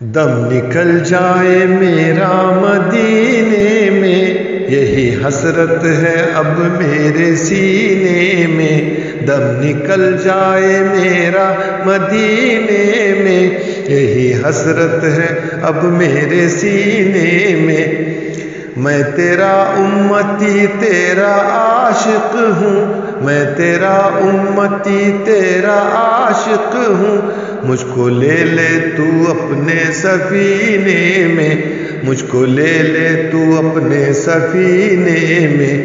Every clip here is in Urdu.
دم نکل جائے میرا مدینے میں، یہی حسرت ہے اب میرے سینے میں۔ دم نکل جائے میرا مدینے میں، یہی حسرت ہے اب میرے سینے میں۔ میں تیرا امتی تیرا عاشق ہوں، میں تیرا امتی تیرا عاشق ہوں۔ مجھ کو لے لے تو اپنے سفینے میں، مجھ کو لے لے تو اپنے سفینے میں۔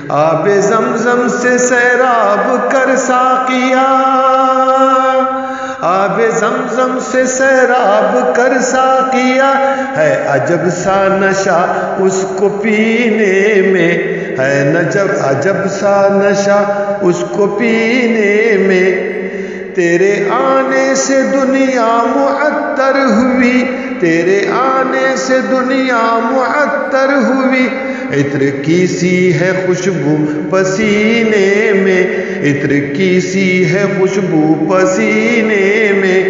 آب زمزم سے سیراب کر ساقیا، آب زمزم سے سیراب کر ساقیا۔ ہے عجب سا نشہ اس کو پینے میں، ہے عجب سا نشہ اس کو پینے میں۔ تیرے آنے سے دنیا معطر ہوئی، تیرے آنے سے دنیا معطر ہوئی۔ عطر کی سی ہے خوشبو پسینے میں، عطر کی سی ہے خوشبو پسینے میں۔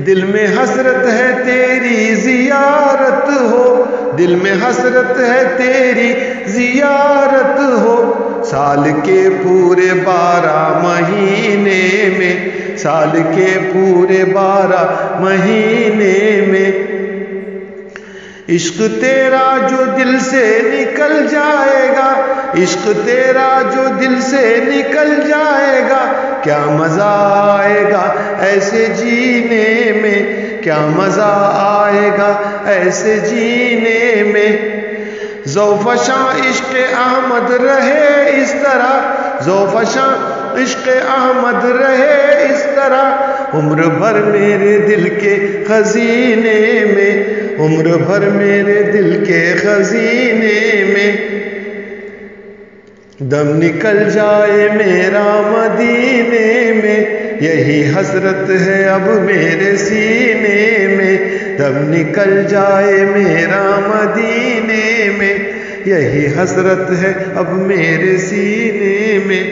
دل میں حسرت ہے تیری زیارت ہو، دل میں حسرت ہے تیری زیارت ہو۔ سال کے پورے 12 مہینے میں، سال کے پورے 12 مہینے میں۔ عشق تیرا جو دل سے نکل جائے گا، عشق تیرا جو دل سے نکل جائے گا۔ کیا مزہ آئے گا ایسے جینے میں، کیا مزہ آئے گا ایسے جینے میں۔ ذوفشاں عشق احمد رہے اس طرح، ذوفشاں عشق احمد رہے اس طرح۔ عمر بھر میرے دل کے خزینے میں، عمر بھر میرے دل کے خزینے میں۔ دم نکل جائے میرا مدینے میں، یہی حسرت ہے اب میرے سینے میں۔ دم نکل جائے میرا مدینے میں، یہی حسرت ہے اب میرے سینے میں۔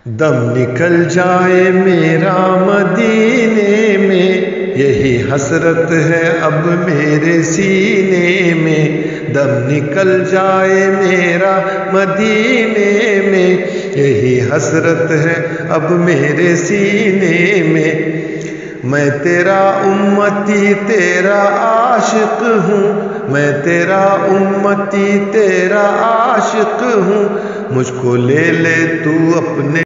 دم نکل جائے میرا مدینے میں، یہی حسرت ہے اب میرے سینے میں۔ دم نکل جائے میرا مدینے میں، یہی حسرت ہے اب میرے سینے میں۔ میں تیرا امتی تیرا عاشق ہوں، میں تیرا امتی تیرا عاشق ہوں۔ مجھ کو لے لے تو اپنے